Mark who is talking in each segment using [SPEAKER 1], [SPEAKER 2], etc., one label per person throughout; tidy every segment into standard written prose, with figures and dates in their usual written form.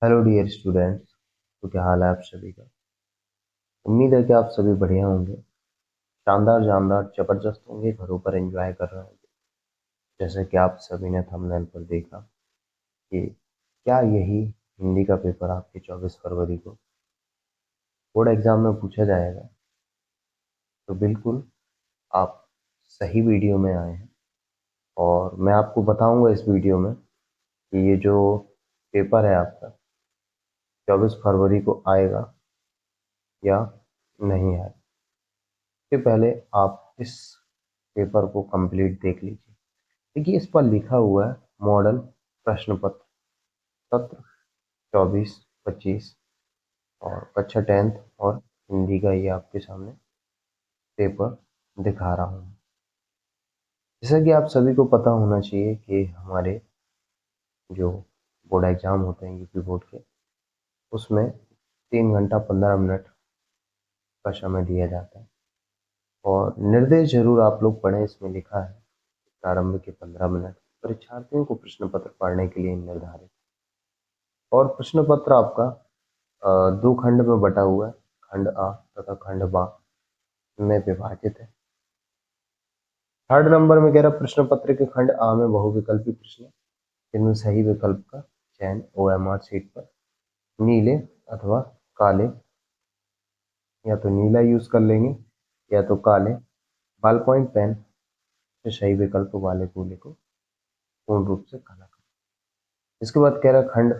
[SPEAKER 1] Hello dear students. तो क्या हाल है आप सभी का। उम्मीद है कि आप सभी बढ़िया होंगे, शानदार जानदार जबरदस्त होंगे, घरों पर एंजॉय कर रहे होंगे। जैसे कि आप सभी ने थंबनेल पर देखा कि क्या यही हिंदी का पेपर आपके 24 फरवरी को बोर्ड एग्जाम में पूछा जाएगा। तो बिल्कुल आप सही वीडियो में आए हैं और मैं आपको बताऊंगा इस वीडियो में कि ये जो पेपर है आपका 24 फरवरी को आएगा या नहीं आएगा। इसके पहले आप इस पेपर को कंप्लीट देख लीजिए। देखिए इस पर लिखा हुआ है मॉडल प्रश्न पत्र सत्र 24-25 और कक्षा 10th और हिंदी का ये आपके सामने पेपर दिखा रहा हूँ। जैसा कि आप सभी को पता होना चाहिए कि हमारे जो बोर्ड एग्जाम होते हैं यूपी बोर्ड के, उसमें 3 घंटा 15 मिनट का समय दिया जाता है और निर्देश जरूर आप लोग पढ़ें। इसमें लिखा है प्रारंभ के 15 मिनट परीक्षार्थियों को प्रश्न पत्र पढ़ने के लिए निर्धारित और प्रश्न पत्र आपका दो खंड में बटा हुआ है, खंड आ तथा खंड बा में विभाजित है। थर्ड नंबर में कह रहा प्रश्न पत्र के खंड आ में बहुविकल्पी प्रश्न, जिनमें सही विकल्प का चयन ओएमआर शीट पर नीले अथवा काले, या तो नीला यूज कर लेंगे या तो काले बॉल पॉइंट पेन से सही विकल्प वाले गोले को पूर्ण रूप से काला कर। इसके बाद कह रहा खंड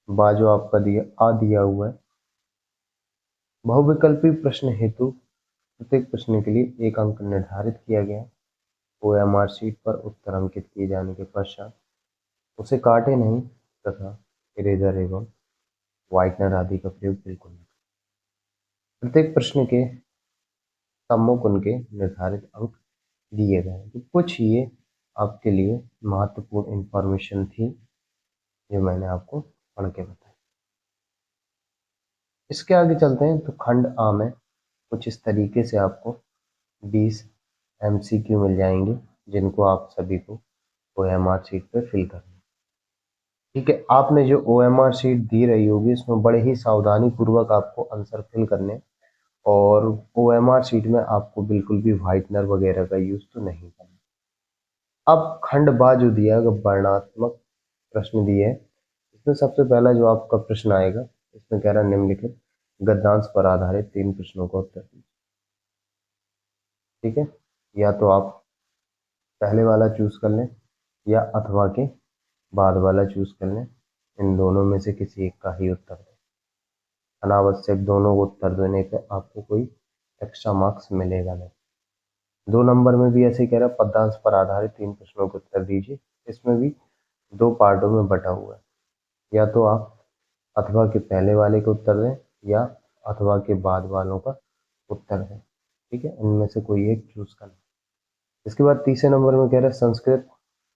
[SPEAKER 1] बा जो आपका दिया हुआ है, बहुविकल्पी प्रश्न हेतु प्रत्येक प्रश्न के लिए एक अंक निर्धारित किया गया है। ओएमआर शीट पर उत्तर अंकित किए जाने के पश्चात उसे काटे नहीं तथा इरेजर एवं व्हाइटनर आदि का प्रयोग बिल्कुल नहीं। प्रत्येक प्रश्न के सम्मुख उनके निर्धारित अंक दिए गए हैं। तो कुछ ये आपके लिए महत्वपूर्ण इंफॉर्मेशन थी जो मैंने आपको पढ़ के बताई। इसके आगे चलते हैं। तो खंड आ में कुछ इस तरीके से आपको 20 एमसीक्यू मिल जाएंगे, जिनको आप सभी को ओएमआर शीट पे फिल करना है। ठीक है, आपने जो ओएमआर शीट दी रही होगी उसमें बड़े ही सावधानी पूर्वक आपको आंसर फिल करने, और ओएमआर शीट में आपको बिल्कुल भी व्हाइटनर वगैरह का यूज तो नहीं करना। अब खंड बा जो दिया है वर्णात्मक प्रश्न दिए है। इसमें सबसे पहला जो आपका प्रश्न आएगा, इसमें कह रहा है निम्नलिखित गद्यांश पर आधारित 3 प्रश्नों का उत्तर दीजिए। ठीक है, या तो आप पहले वाला चूज कर लें या अथवा के बाद वाला चूज कर लें। इन दोनों में से किसी एक का ही उत्तर दें। अनावश्यक दोनों को उत्तर देने पे आपको कोई एक्स्ट्रा मार्क्स मिलेगा नहीं। 2 नंबर में भी ऐसे ही कह रहा है पद्यांश पर आधारित 3 प्रश्नों के उत्तर दीजिए। इसमें भी 2 पार्टों में बटा हुआ है। या तो आप अथवा के पहले वाले के उत्तर दें या अथवा के बाद वालों का उत्तर दें। ठीक है, इनमें से कोई एक चूज करना। इसके बाद तीसरे नंबर में कह रहा है संस्कृत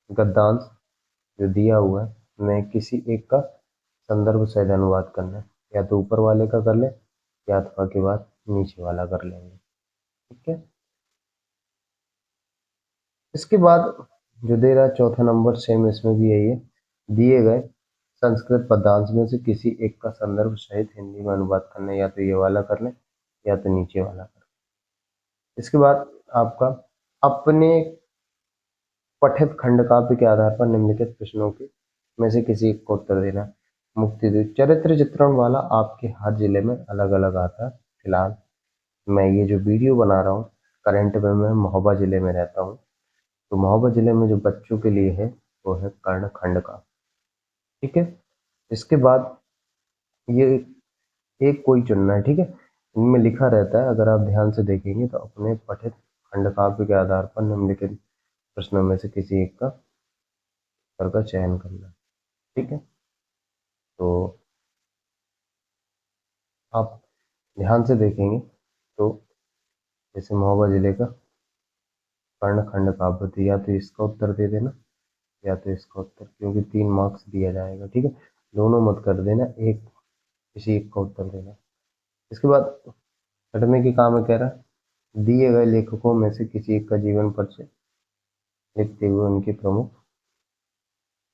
[SPEAKER 1] गद्यांश जो दिया हुआ है मैं किसी एक का संदर्भ सहित अनुवाद करना है। या तो ऊपर वाले का कर ले या अथवा के बाद नीचे वाला कर लेंगे। ठीक है, इसके बाद जो दे रहा है चौथा नंबर, सेम इसमें भी यही है। दिए गए संस्कृत पदांश में से किसी एक का संदर्भ सहित हिंदी में अनुवाद करना है। या तो ये वाला कर लें या तो नीचे वाला कर लें। इसके बाद आपका अपने पठित खंड काव्य के आधार पर निम्नलिखित प्रश्नों के में से किसी एक को उत्तर देना है। मुक्तिद्वीप चरित्र चित्रण वाला आपके हर जिले में अलग अलग आता है। फिलहाल मैं ये जो वीडियो बना रहा हूँ करंट में मैं महोबा जिले में रहता हूँ। तो महोबा जिले में जो बच्चों के लिए है वो है कर्ण खंड का। ठीक है, इसके बाद ये एक कोई चुनना है। ठीक है, इनमें लिखा रहता है, अगर आप ध्यान से देखेंगे तो अपने पठित खंड काव्य के आधार पर निम्नलिखित प्रश्नों में से किसी एक का उत्तर का चयन करना है। ठीक है, तो आप ध्यान से देखेंगे तो जैसे महोबा जिले का कर्ण खंड काव्य, तो या तो इसका उत्तर दे देना या तो इसका उत्तर, क्योंकि 3 मार्क्स दिया जाएगा। ठीक है, दोनों मत कर देना, एक किसी एक का उत्तर देना। इसके बाद छठवें के काम में कह रहा है दिए गए लेखकों में से किसी एक का जीवन परिचय लिखते हुए उनकी प्रमुख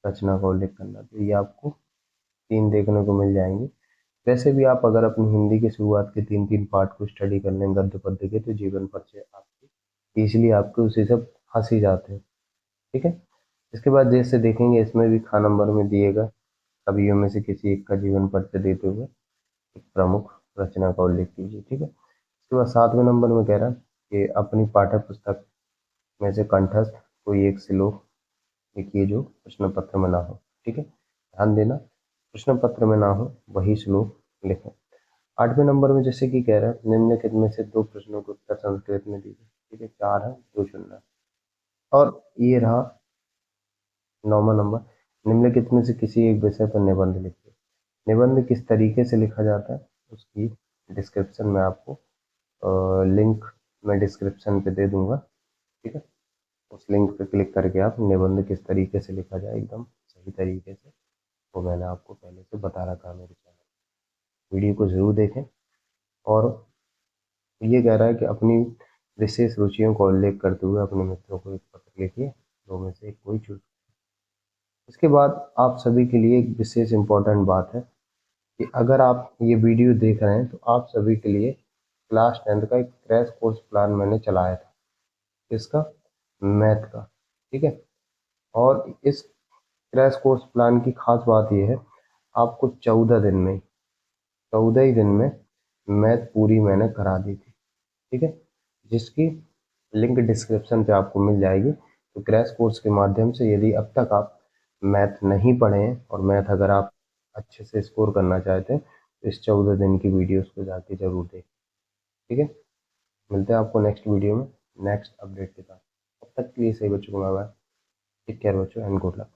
[SPEAKER 1] रचना का उल्लेख करना। तो ये आपको 3 देखने को मिल जाएंगे। वैसे भी आप अगर अपनी हिंदी के शुरुआत के 3-3 पार्ट को स्टडी कर लें गद्य पद्य के, तो जीवन परिचय आपकी इजीली आपके उसी से हंस ही जाते हैं। ठीक है। इसके बाद जैसे देखेंगे इसमें भी खा नंबर में दिएगा कवियों में से किसी एक का जीवन परिचय देते हुए एक प्रमुख रचना का उल्लेख कीजिए। ठीक है। इसके बाद 7वें नंबर में कह रहा है कि अपनी पाठ्य पुस्तक में से कंठस्थ कोई एक श्लोक लिखिए जो प्रश्न पत्र में ना हो। ठीक है, ध्यान देना, प्रश्न पत्र में ना हो वही श्लोक लिखें। 8वें नंबर में जैसे कि कह रहा है निम्नलिखित में से 2 प्रश्नों के उत्तर संस्कृत में दीजिए। ठीक है, 4 है, 2 चुनना है। और ये रहा 9वां नंबर, निम्नलिखित में से किसी एक विषय पर निबंध लिखिए। निबंध किस तरीके से लिखा जाता है उसकी डिस्क्रिप्शन में आपको लिंक मैं डिस्क्रिप्शन पे दे दूंगा। ठीक है, उस लिंक पे क्लिक करके आप निबंध किस तरीके से लिखा जाए एकदम सही तरीके से, वो मैंने आपको पहले से बता रखा है मेरे चैनल। वीडियो को ज़रूर देखें। और ये कह रहा है कि अपनी विशेष रुचियों का उल्लेख करते हुए अपने मित्रों को एक पत्र लिखिए, 2 में से कोई चूज। इसके बाद आप सभी के लिए एक विशेष इम्पोर्टेंट बात है कि अगर आप ये वीडियो देख रहे हैं तो आप सभी के लिए क्लास 10th का एक क्रैश कोर्स प्लान मैंने चलाया था। इसका मैथ का। ठीक है, और इस क्रैश कोर्स प्लान की खास बात यह है आपको 14 दिन में 14 ही दिन में मैथ पूरी मैंने करा दी थी। ठीक है, जिसकी लिंक डिस्क्रिप्शन पे आपको मिल जाएगी। तो क्रैश कोर्स के माध्यम से यदि अब तक आप मैथ नहीं पढ़े हैं और मैथ अगर आप अच्छे से स्कोर करना चाहते हैं तो इस 14 दिन की वीडियोस को जाके जरूर देखें। ठीक है, मिलते हैं आपको नेक्स्ट वीडियो में नेक्स्ट अपडेट के साथ। तब तक के लिए सही बच्चों को बाय बाय, टेक केयर बच्चों एंड गुड लक।